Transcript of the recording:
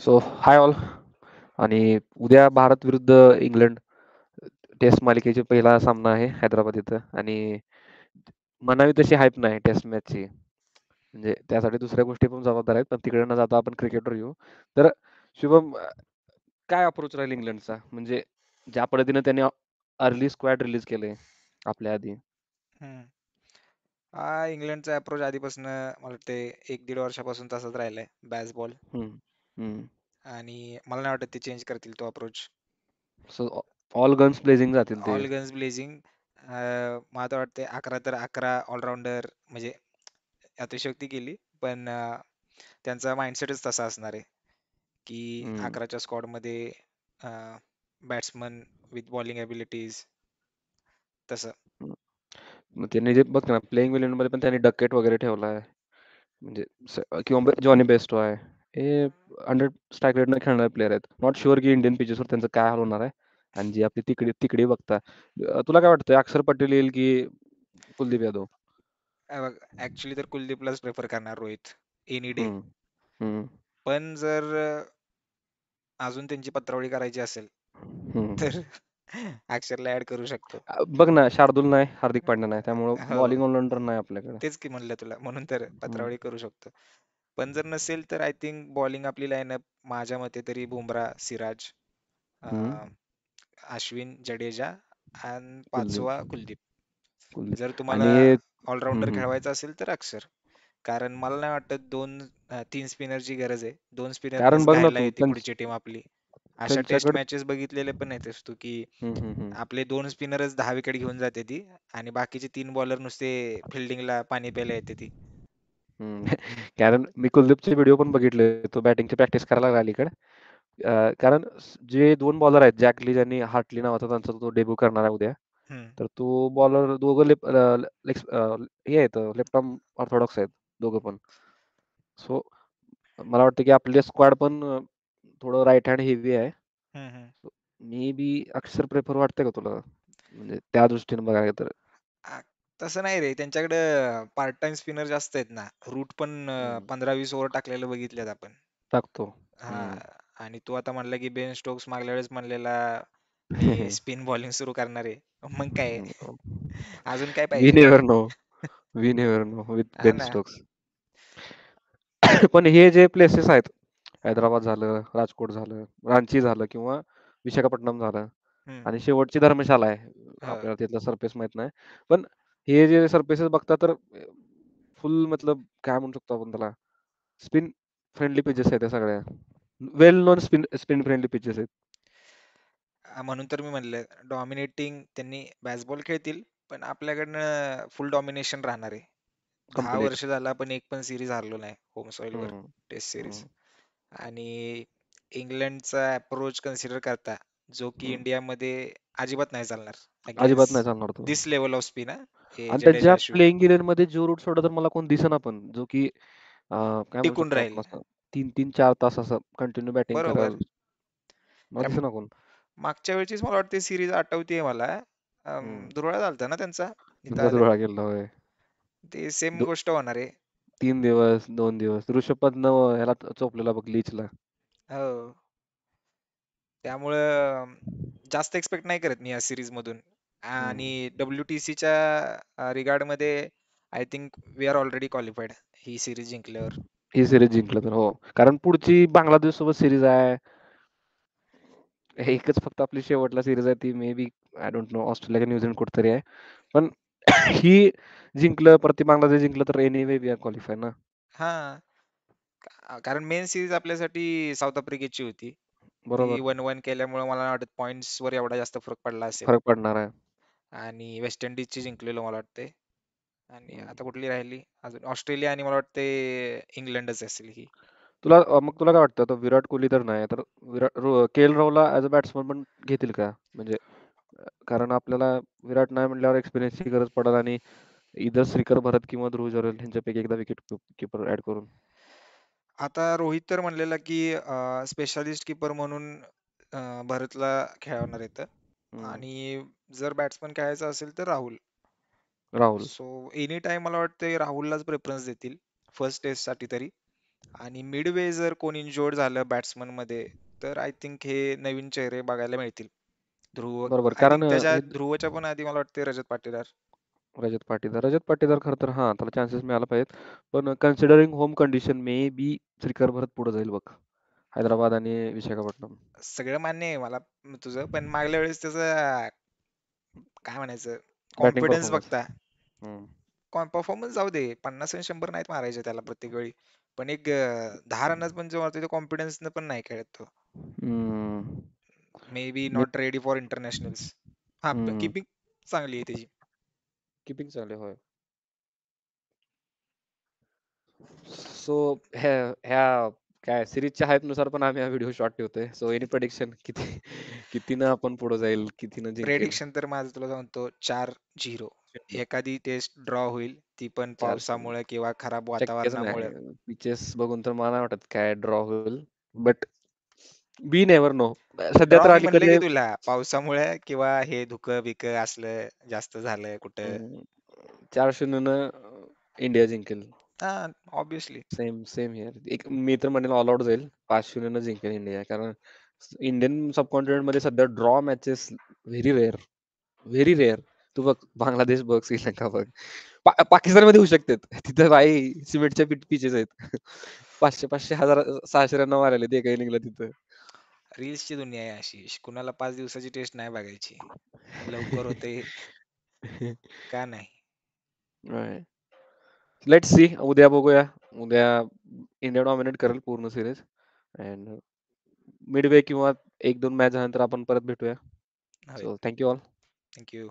So hi all. आणि उद्या भारत विरुद्ध इंग्लंड टेस्ट मालिकेचा पहिला सामना आहे हैदराबाद इथं. आणि म्हणावी तशी हाईप नाही टेस्ट मॅचची. म्हणजे त्यासाठी दुसऱ्या गोष्टी पण जबाबदार आहेत, पण तिकडे न जाता आपण क्रिकेटवर येऊ. तर शुभम, काय अप्रोच राहील इंग्लंडचा? म्हणजे ज्या पद्धतीने त्यांनी अर्ली स्क्वॅड रिलीज केले आपल्या आधी. हम्म. हा इंग्लंडचा अप्रोच आधीपासून मला वाटते 1-1.5 वर्षापासून तसाच राहिलाय बॅस बॉल. हम्म. हम्म. आणि मला नाही वाटत ते चेंज करतील तो approach. So all guns blazing जातील ते. All guns blazing. मला तर वाटते 11 तर 11 ऑलराऊंडर म्हणजे अतिशयोक्ती केली, पण त्यांचा माइंडसेटच तसा असणार आहे की हम्म. 11च्या स्क्वॉड मध्ये बॅट्समन विथ बॉलिंग ॲबिलिटीज तसं. मग त्यांनी जे बघ ना, प्लेइंग इलेव्हन मध्ये पण त्यांनी डकेट वगैरे ठेवलाय. म्हणजे किंवा जॉनी बेस्टो आहे. हे 100 स्ट्राईक रेटने खेळणारे प्लेयर आहेत. नॉट शुअर की इंडियन पिचेसवर त्यांचं काय हाल होणार आहे. आणि जी आपली तिकडी तिकडी बघता, तुला काय वाटतं, अक्षर पटेल येईल की कुलदीप यादव? ऍक्च्युली तर कुलदीपलाच प्रेफर करणार रोहित एनी डे. हम्म. हम्म. पण जर अजून त्यांची पत्रावळी करायची असेल हम्म. तर अक्षरला ऍड करू शकतो. बघ ना, शार्दूल नाही, हार्दिक पांड्या नाही, त्यामुळं हो, बॉलिंग ऑलराऊंडर नाही आपल्याकडे. तेच की म्हणलं तुला, म्हणून तर हम्म. पत्रावळी करू शकतो. पण जर नसेल तर आय थिंक बॉलिंग आपली लाईनअप माझ्या मते तरी बुमरा, सिराज, हम्म. अं, अश्विन, जडेजा आणि कुलदीप. पाचवा कुलदीप. कुलदीप जर तुम्हाला आणि ऑलराऊंडर हम्म. खेळवायचा असेल तर अक्षर. कारण मला नाही वाटत 3 स्पिनरची गरज आहे. 2 कारण स्पिनरनेच बघ ना घायला तू येते पुढची टीम आपली. अशा टेस्ट त्यांच्याकडे. मॅचेस बघितलेले पण आहेस तू की हम्म. हम्म. हम्म. आपले 2 स्पिनरच 10 विकेट घेऊन जाते ती, आणि बाकीचे 3 बॉलर नुसते फिल्डिंगला पाणी प्यायला येते ती. हम्म. कारण मी कुलदीपचे व्हिडिओ पण बघितले, तो बॅटिंगची प्रॅक्टिस करायला लागला अलीकडे. कारण जे दोन बॉलर आहेत, जॅक लीज आणि हार्टली नावाचा त्यांचा तो डेब्यू करणार आहे उद्या. हम्म. तर तो बॉलर दोघं हे आहेत, लेफ्ट आर्म ऑर्थोडॉक्स आहेत दोघं पण. सो मला वाटतं की आपले स्क्वॉड पण थोडं राईट हँड हेवी आहे. हम्म. हम्म. मे बी अक्षर प्रेफर वाटतंय का तुला? म्हणजे त्या दृष्टीने बघायला तर. आ, तसं नाही रे, त्यांच्याकडे पार्ट टाइम स्पिनर जास्त आहेत ना. रूट पण हम्म. 15-20 ओव्हर टाकलेलं बघितल्यात आपण. टाकतो. हा. हम्म. आणि तू आता म्हणला की बेन स्टोक्स मागल्या वेळेस म्हणलेला मी स्पिन बॉलिंग सुरू करणार आहे. मग काय, अजून काय वी पाहिजे रे? Never know. We never know with हा बेन ना. स्टोक्स. पण हे जे प्लेसेस आहेत, हैदराबाद झालं, राजकोट झालं, रांची झालं किंवा विशाखापट्टणम झालं, हम्म. आणि शेवटची धर्मशाला आहे. हो. आपल्याला तिथला सरफेस माहित नाही. पण हे जे सरफेसेस बघता तर फुल मतलब काय म्हणू शकतो आपण त्याला, स्पिन फ्रेंडली पिचेस आहेत त्या सगळ्या. Well known spin spin friendly pitches आहेत. म्हणून तर मी म्हणलं डॉमिनेटिंग त्यांनी बॅसबॉल खेळतील, पण आपल्याकडनं फुल डॉमिनेशन राहणार आहे. 10 वर्ष कम्प्लीट. झालं आपण एक पण सिरीज हारलो नाही होम सॉइलवर, हम्म. Test series. हम्म. आणि इंग्लंडचा अप्रोच कन्सिडर करता, जो की हम्म. इंडियामध्ये अजिबात नाही चालणार अजिबात नाही अगेन्स्ट चालणार तो. दिस लेवल ऑफ स्पिन. हे आणि त्यांच्या जडेजा, अश्विन प्लेइंग इलेव्हन मध्ये जो रूट सोडला तर मला कोण दिसेना पण, जो की काय म्हणू टिकून शकतो राहील. आपण असं 3-3-4 तास असं कंटिन्यू बॅटिंग बरोबर. कराल. मला कारण दिसेना कोण. मागच्या वेळचीच मला वाटते सिरीज आठवतीये मला. हम्म. धुरळा झालता ना त्यांचा इथं तुमचा आल्यावर. धुळा गेला होय. ते सेम गोष्ट होणार आहे. 3 दिवस 2 दिवस ऋषभ पंतनं ह्याला चोपलेला बघ, लीचला. हो. त्यामुळं जास्त एक्सपेक्ट नाही करत मी या सिरीज मधून. हम्म. आणि WTCच्या रिगार्ड मध्ये I think we are already qualified ही सिरीज जिंकल्यावर. ही सिरीज जिंकलं तर हो. कारण पुढची बांगलादेश सोबत सिरीज आहे. एकच फक्त आपली शेवटला सिरीज आहे, ती maybe I don't know Australia का न्यूझीलंड कुठतरी आहे. पण ही जिंकलं, परत ती बांगलादेश जिंकलं तर एनिवे वी आर क्वालिफाय ना. हा. कारण मेन सिरीज आपल्यासाठी साऊथ आफ्रिकेची होती. ती बरोबर. 1-1 केल्यामुळे मला नाही वाटत पॉइंट्स वर एवढा जास्त फरक पडला असेल. फरक पडणार आहे. आणि वेस्ट इंडिजची जिंकलेलो मला वाटते. आणि हम्म. आता कुठली राहिली अजून, ऑस्ट्रेलिया, आणि मला वाटते इंग्लंडच असेल ही. मग तुला काय वाटतं, तो विराट कोहली तर नाही तर के एल राहुलला ऍज अ बॅट्समन पण घेतील का? म्हणजे कारण आपल्याला विराट नाही म्हटल्यावर एक्सपिरियन्सची गरज पडेल, आणि इधर श्रीकर भरत किंवा ध्रुव जुरेल ह्यांच्यापैकी एकदा विकेट किपर ऍड करून. आता रोहित तर म्हणलेला की स्पेशालिस्ट किपर म्हणून भरतला खेळवणार येतं. हम्म. आणि जर बॅट्समन खेळायचा असेल तर Rahul. Rahul. So any time मला वाटतं राहुललाच प्रेफरन्स देतील फर्स्ट टेस्ट साठी तरी. आणि मिडवे जर कोण इंजोर्ड झालं बॅट्समन मध्ये, तर आय थिंक हे नवीन चेहरे बघायला मिळतील. ध्रुव, बरोबर. आय कारण थिंक त्याच्या हे ध्रुवच्या पण आधी मला वाटते रजत पाटीदार. रजत पाटीदार खरं तर हां, त्याला चान्सेस मिळायला पाहिजेत. पण considering home condition maybe Srikar Bharat पुढे जाईल बघ. हैदराबाद आणि विशाखापट्टणम. सगळं मान्य आहे मला तुझं, पण मागल्या वेळेस त्याचं काय म्हणायचं, बॅटिंग कॉन्फिडन्स परफॉर्मन्स. बघता. हं. परफॉर्मन्स जाऊ दे, 50 आणि 100 नाहीत मारायचे त्याला प्रत्येक वेळी, पण एक 10 रनात पण जेव्हा ते कॉन्फिडन्स पण नाही खेळत तो. हं. May be me not ready for internationals. हा, हं. किपिंग चांगली आहे त्याची. कीपिंग चांगली आहे. होय. सो ह्या ह्या काय सीरीजच्या हाइपनुसार पण आम्ही हा व्हिडिओ शॉर्ट ठेवतोय. सो एनी प्रेडिक्शन किती कितीनं आपण पुढे जाईल, कितीनं जिंकेल? प्रेडिक्शन तर माझं तुला सांगतो 4-0. एखादी टेस्ट ड्रॉ होईल, ती पण 4-0. पावसामुळे किंवा खराब शक्यच वातावरणामुळे. नाही. पिचेस बघून तर मला नाही वाटत काय ड्रॉ होईल. But we never know. सध्या ड्रॉ तर मी म्हणलं की अलीकडे तुला पावसामुळे किंवा हे धुकं बिकं असलं जास्त झालं कुठं. 4-0 न इंडिया जिंकेल. हा, ऑब्विसली. Same same here. एक मी तर म्हणेल ऑल आउट जाईल. 5-0 न जिंकेल इंडिया. कारण इंडियन सबकॉन्टिनेंट मध्ये सध्या draw matches very rare. Very rare. तू बघ बांगलादेश बघ, श्रीलंका बघ. पाकिस्तानमध्ये होऊ शकतात. तिथं भाई सिमेंटच्या पिचेस आहेत. 500-500, 1000, 600 रन मारायला एका इनिंगला तिथं. रील्सची दुनिया आहे अशी. कुणाला 5 दिवसाची टेस्ट नाही बघायची. लवकर होते का नाही. Let's see. उद्या बघूया. उद्या इंडिया डॉमिनेट करेल पूर्ण सिरीज. अँड मिडवे किंवा 1-2 मॅच झाल्यानंतर आपण परत भेटूया. होय. So thank you all. Thank you.